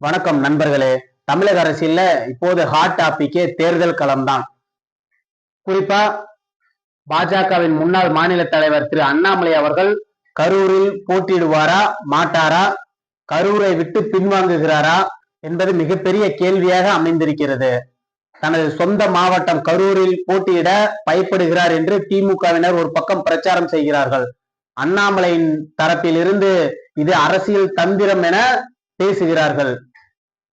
வணக்கம் நண்பர்களே. தமிழக அரசியல்ல இப்போது ஹாட் டாபிக்கே தேர்தல் களம் தான். குறிப்பா பாஜகவின் முன்னாள் மாநில தலைவர் திரு அண்ணாமலை அவர்கள் கரூரில் போட்டியிடுவாரா மாட்டாரா, கரூரை விட்டு பின்வாங்குகிறாரா என்பது மிகப்பெரிய கேள்வியாக அமைந்திருக்கிறது. தனது சொந்த மாவட்டம் கரூரில் போட்டியிட பயப்படுகிறார் என்று திமுகவினர் ஒரு பக்கம் பிரச்சாரம் செய்கிறார்கள். அண்ணாமலையின் தரப்பில் இருந்து இது அரசியல் தந்திரம் என பேசுகிறார்கள்.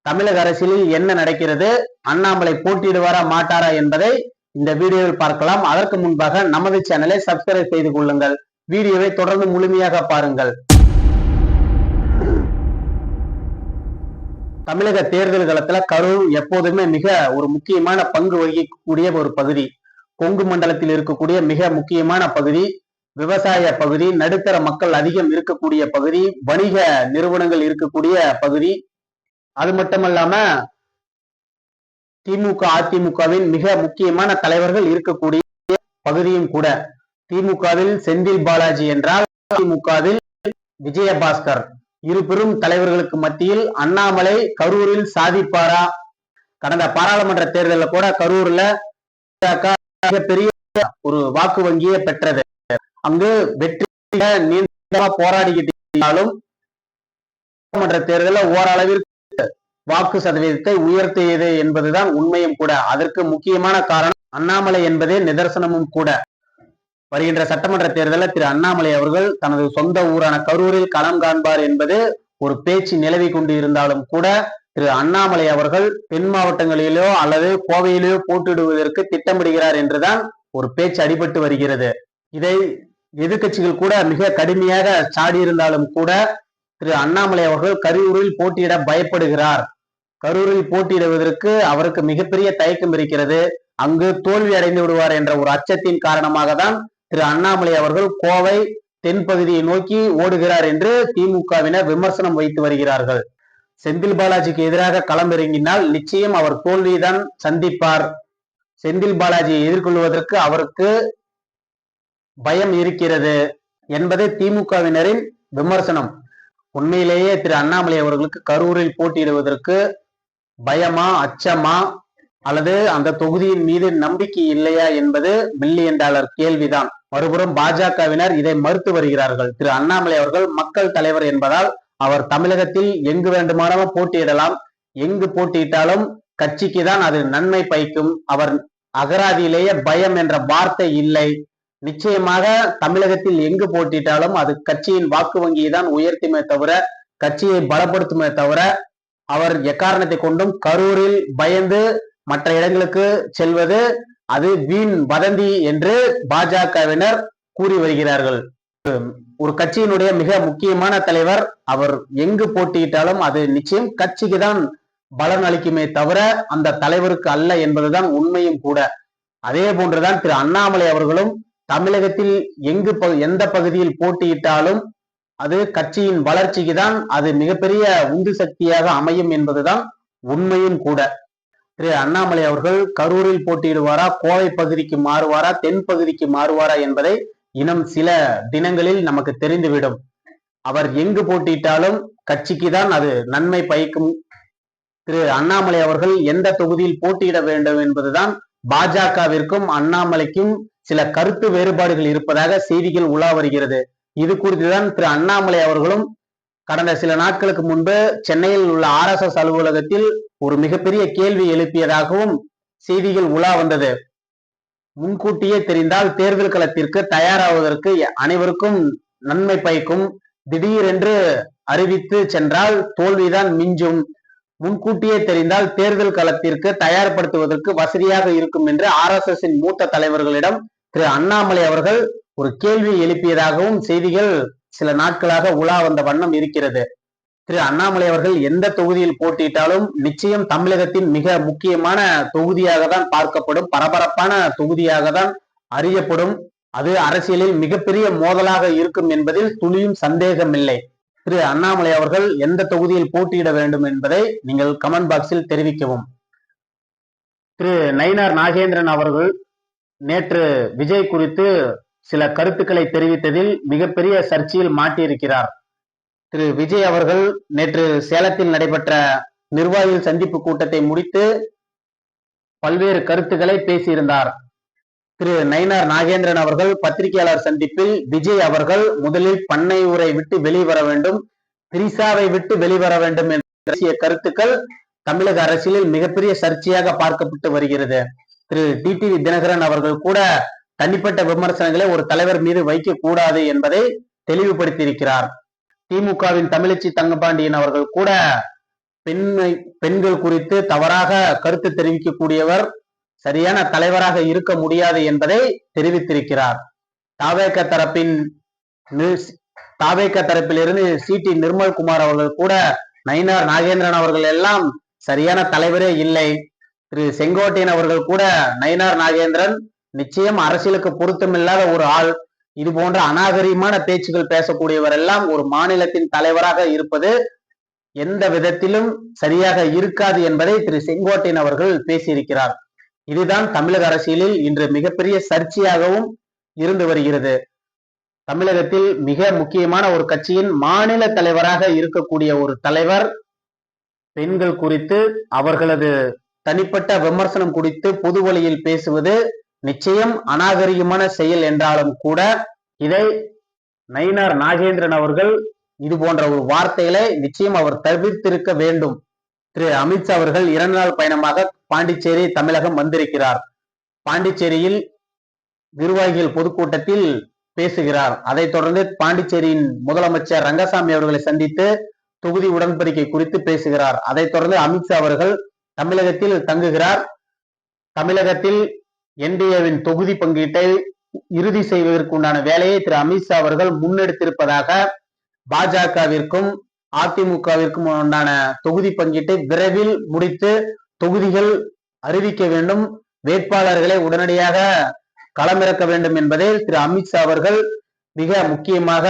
தமிழக அரசியலில் என்ன நடக்கிறது, அண்ணாமலை போட்டியிடுவாரா மாட்டாரா என்பதை இந்த வீடியோவில் பார்க்கலாம். அதற்கு முன்பாக நமது சேனலை சப்ஸ்கிரைப் செய்து கொள்ளுங்கள். வீடியோவை தொடர்ந்து முழுமையாக பாருங்கள். தமிழக தேர்தல் களத்துல கரூர் எப்போதுமே மிக ஒரு முக்கியமான பங்கு வகிக்கக்கூடிய ஒரு பகுதி. கொங்கு மண்டலத்தில் இருக்கக்கூடிய மிக முக்கியமான பகுதி, விவசாய பகுதி, நடுத்தர மக்கள் அதிகம் இருக்கக்கூடிய பகுதி, வணிக நிறுவனங்கள் இருக்கக்கூடிய பகுதி. அது மட்டுமல்லாம திமுக அதிமுகவின் மிக முக்கியமான தலைவர்கள் இருக்கக்கூடிய பகுதியும் கூட. திமுகவில் செந்தில் பாலாஜி என்றால் அதிமுகவில் விஜயபாஸ்கர். இரு பெரும் தலைவர்களுக்கு மத்தியில் அண்ணாமலை கரூரில் சாதிப்பாரா? கடந்த பாராளுமன்ற தேர்தலில் கூட கரூர்ல மிகப்பெரிய ஒரு வாக்கு வங்கியை பெற்றது. அங்கு வெற்றி நீண்ட போராடிக்கிட்டு இருந்தாலும் பாராளுமன்ற தேர்தலில் ஓரளவிற்கு வாக்கு சதவீதத்தை உயர்த்தியது என்பதுதான் உண்மையும் கூட. அதற்கு முக்கியமான காரணம் அண்ணாமலை என்பதே நிதர்சனமும் கூட. வருகின்ற சட்டமன்ற தேர்தலில் திரு அண்ணாமலை அவர்கள் தனது சொந்த ஊரான கரூரில் களம் காண்பார் என்பது ஒரு பேச்சு நிலவி கொண்டு இருந்தாலும் கூட, திரு அண்ணாமலை அவர்கள் தென் மாவட்டங்களிலோ அல்லது கோவையிலோ போட்டியிடுவதற்கு திட்டமிடுகிறார் என்றுதான் ஒரு பேச்சு அடிபட்டு வருகிறது. இதை எதிர்கட்சிகள் கூட மிக கடுமையாக சாடி இருந்தாலும் கூட திரு அண்ணாமலை அவர்கள் கரூரில் போட்டியிட பயப்படுகிறார். கரூரில் போட்டியிடுவதற்கு அவருக்கு மிகப்பெரிய தயக்கம் இருக்கிறது. அங்கு தோல்வி அடைந்து விடுவார் என்ற ஒரு அச்சத்தின் காரணமாக தான் திரு அண்ணாமலை அவர்கள் கோவை தென்பகுதியை நோக்கி ஓடுகிறார் என்று திமுகவினர் விமர்சனம் வைத்து வருகிறார்கள். செந்தில் பாலாஜிக்கு எதிராக களமிறங்கினால் நிச்சயம் அவர் தோல்விதான் சந்திப்பார். செந்தில் பாலாஜியை எதிர்கொள்வதற்கு அவருக்கு பயம் இருக்கிறது என்பது திமுகவினரின் விமர்சனம். உண்மையிலேயே திரு அண்ணாமலை அவர்களுக்கு கரூரில் போட்டியிடுவதற்கு பயமா, அச்சமா, அல்லது அந்த தொகுதியின் மீது நம்பிக்கை இல்லையா என்பது மில்லியன் டாலர் கேள்விதான். மறுபுறம் பாஜகவினர் இதை மறுத்து வருகிறார்கள். திரு அண்ணாமலை அவர்கள் மக்கள் தலைவர் என்பதால் அவர் தமிழகத்தில் எங்கு வேண்டுமானாலும் போட்டியிடலாம். எங்கு போட்டியிட்டாலும் கட்சிக்கு தான் அது நன்மை பயக்கும். அவர் அகராதியிலேயே பயம் என்ற வார்த்தை இல்லை. நிச்சயமாக தமிழகத்தில் எங்கு போட்டியிட்டாலும் அது கட்சியின் வாக்கு வங்கியை தான் உயர்த்துமே தவிர, கட்சியை பலப்படுத்துமே தவிர, அவர் எக்காரணத்தை கொண்டும் கரூரில் பயந்து மற்ற இடங்களுக்கு செல்வது அது வீண் வதந்தி என்று பாஜகவினர் கூறி வருகிறார்கள். ஒரு கட்சியினுடைய மிக முக்கியமான தலைவர் அவர் எங்கு போட்டியிட்டாலும் அது நிச்சயம் கட்சிக்கு தான் பலன் அளிக்குமே தவிர அந்த தலைவருக்கு அல்ல என்பதுதான் உண்மையும் கூட. அதே போன்றுதான் திரு அண்ணாமலை அவர்களும் தமிழகத்தில் எந்த பகுதியில் போட்டியிட்டாலும் அது கட்சியின் வளர்ச்சிக்கு தான் அது மிகப்பெரிய உந்து சக்தியாக அமையும் என்பதுதான் உண்மையும் கூட. திரு அண்ணாமலை அவர்கள் கரூரில் போட்டியிடுவாரா, கோவை பகுதிக்கு மாறுவாரா, தென் பகுதிக்கு மாறுவாரா என்பதை இன்னும் சில தினங்களில் நமக்கு தெரிந்துவிடும். அவர் எங்கு போட்டியிட்டாலும் கட்சிக்கு தான் அது நன்மை பயக்கும். திரு அண்ணாமலை அவர்கள் எந்த தொகுதியில் போட்டியிட வேண்டும் என்பதுதான் பாஜகவிற்கும் அண்ணாமலைக்கும் சில கருத்து வேறுபாடுகள் இருப்பதாக செய்திகள் உலா வருகிறது. இது குறித்துதான் திரு அண்ணாமலை அவர்களும் கடந்த சில நாட்களுக்கு முன்பு சென்னையில் உள்ள RSS அலுவலகத்தில் ஒரு மிகப்பெரிய கேள்வி எழுப்பியதாகவும் செய்திகள் உலா வந்தது. முன்கூட்டியே தெரிந்தால் தேர்தல் களத்திற்கு தயாராவதற்கு அனைவருக்கும் நன்மை பயக்கும். திடீரென்று அறிவித்து சென்றால் தோல்விதான் மிஞ்சும். முன்கூட்டியே தெரிந்தால் தேர்தல் களத்திற்கு தயார்படுத்துவதற்கு வசதியாக இருக்கும் என்று RSSின் மூத்த தலைவர்களிடம் திரு அண்ணாமலை அவர்கள் ஒரு கேள்வி எழுப்பியதாகவும் செய்திகள் சில நாட்களாக உலா வந்த வண்ணம் இருக்கிறது. திரு அண்ணாமலை அவர்கள் எந்த தொகுதியில் போட்டியிட்டாலும் நிச்சயம் தமிழகத்தின் மிக முக்கியமான தொகுதியாக தான் பார்க்கப்படும், பரபரப்பான தொகுதியாக தான் அறியப்படும். அது அரசியலில் மிகப்பெரிய மோதலாக இருக்கும் என்பதில் துளியும் சந்தேகமில்லை. திரு அண்ணாமலை அவர்கள் எந்த தொகுதியில் போட்டியிட வேண்டும் என்பதை நீங்கள் கமெண்ட் பாக்ஸில் தெரிவிக்கவும். திரு நயினார் நாகேந்திரன் அவர்கள் நேற்று விஜய் குறித்து சில கருத்துக்களை தெரிவித்ததில் மிகப்பெரிய சர்ச்சையில் மாட்டியிருக்கிறார். திரு விஜய் அவர்கள் நேற்று சேலத்தில் நடைபெற்ற நிர்வாகிகள் சந்திப்பு கூட்டத்தை முடித்து பல்வேறு கருத்துக்களை பேசியிருந்தார். திரு நயினார் நாகேந்திரன் அவர்கள் பத்திரிகையாளர் சந்திப்பில் விஜய் அவர்கள் முதலில் பண்ணை ஊரை விட்டு வெளிவர வேண்டும், திரிசாவை விட்டு வெளிவர வேண்டும் என்ற பேசிய கருத்துக்கள் தமிழக அரசியலில் மிகப்பெரிய சர்ச்சையாக பார்க்கப்பட்டு வருகிறது. திரு டிடிவி தினகரன் அவர்கள் கூட தனிப்பட்ட விமர்சனங்களை ஒரு தலைவர் மீது வைக்க கூடாது என்பதை தெளிவுபடுத்தியிருக்கிறார். திமுகவின் தமிழச்சி தங்கபாண்டியன் அவர்கள் கூட பெண்கள் குறித்து தவறாக கருத்து தெரிவிக்கக்கூடியவர், சரியான தலைவராக இருக்க முடியாது என்பதை தெரிவித்திருக்கிறார். தாவேக தரப்பிலிருந்து சி.டி. நிர்மல்குமார் அவர்கள் கூட நயினார் நாகேந்திரன் அவர்கள் எல்லாம் சரியான தலைவரே இல்லை, திரு செங்கோட்டையன் அவர்கள் கூட நயினார் நாகேந்திரன் நிச்சயம் அரசியலுக்கு பொருத்தமில்லாத ஒரு ஆள், இது போன்ற அநாகரிகமான பேச்சுகள் பேசக்கூடியவர் எல்லாம் ஒரு மாநிலத்தின் தலைவராக இருப்பது எந்த விதத்திலும் சரியாக இருக்காது என்பதை திரு செங்கோட்டையன் அவர்கள் பேசியிருக்கிறார். இதுதான் தமிழக அரசியலில் இன்று மிகப்பெரிய சர்ச்சையாகவும் இருந்து வருகிறது. தமிழகத்தில் மிக முக்கியமான ஒரு கட்சியின் மாநில தலைவராக இருக்கக்கூடிய ஒரு தலைவர் பெண்கள் குறித்து அவர்களது தனிப்பட்ட விமர்சனம் குறித்து பொது வழியில் பேசுவது நிச்சயம் அநாகரிகமான செயல் என்றாலும் கூட இதை நயினார் நாகேந்திரன் அவர்கள் இது போன்ற ஒரு வார்த்தைகளை நிச்சயம் அவர் தவிர்த்திருக்க வேண்டும். திரு அமித்ஷா அவர்கள் 2 நாள் பயணமாக பாண்டிச்சேரி தமிழகம் வந்திருக்கிறார். பாண்டிச்சேரியில் நிர்வாகிகள் பொதுக்கூட்டத்தில் பேசுகிறார். அதைத் தொடர்ந்து பாண்டிச்சேரியின் முதலமைச்சர் ரங்கசாமி அவர்களை சந்தித்து தொகுதி உடன்படிக்கை குறித்து பேசுகிறார். அதைத் தொடர்ந்து அமித்ஷா அவர்கள் தமிழகத்தில் தங்குகிறார். தமிழகத்தில் என்டிஏவின் தொகுதி பங்கீட்டை இறுதி செய்வதற்குண்டான வேலையை திரு அமித்ஷா அவர்கள் முன்னெடுத்திருப்பதாக பாஜகவிற்கும் அதிமுகவிற்கும் உண்டான தொகுதி பங்கீட்டை விரைவில் முடித்து தொகுதிகள் அறிவிக்க வேண்டும், வேட்பாளர்களை உடனடியாக களமிறக்க வேண்டும் என்பதை திரு அமித்ஷா அவர்கள் மிக முக்கியமாக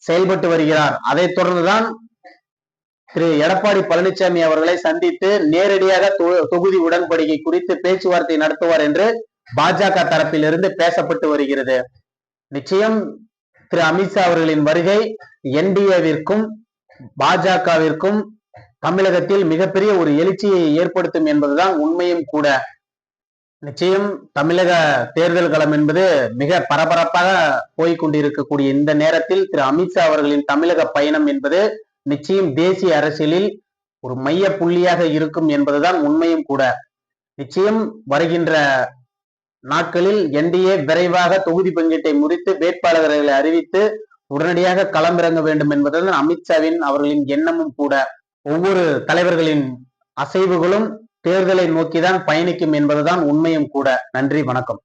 செயல்பட்டு வருகிறார். அதைத் தொடர்ந்துதான் திரு எடப்பாடி பழனிசாமி அவர்களை சந்தித்து நேரடியாக தொகுதி உடன்படிக்கை குறித்து பேச்சுவார்த்தை நடத்துவார் என்று பாஜக தரப்பிலிருந்து பேசப்பட்டு வருகிறது. நிச்சயம் திரு அமித்ஷா அவர்களின் வருகை என்டிஏவிற்கும் பாஜகவிற்கும் தமிழகத்தில் மிகப்பெரிய ஒரு எழுச்சியை ஏற்படுத்தும் என்பதுதான் உண்மையும் கூட. நிச்சயம் தமிழக தேர்தல் களம் என்பது மிக பரபரப்பாக போய்கொண்டிருக்கக்கூடிய இந்த நேரத்தில் திரு அமித்ஷா அவர்களின் தமிழக பயணம் என்பது நிச்சயம் தேசிய அரசியலில் ஒரு மைய புள்ளியாக இருக்கும் என்பதுதான் உண்மையும் கூட. நிச்சயம் வருகின்ற நாட்களில் என்டிஏ விரைவாக தொகுதி பங்கீட்டை முடித்து வேட்பாளர்களை அறிவித்து உடனடியாக களமிறங்க வேண்டும் என்பதுதான் அமித்ஷாவின் அவர்களின் எண்ணமும் கூட. ஒவ்வொரு தலைவர்களின் அசைவுகளும் தேர்தலை நோக்கிதான் பயணிக்கும் என்பதுதான் உண்மையும் கூட. நன்றி, வணக்கம்.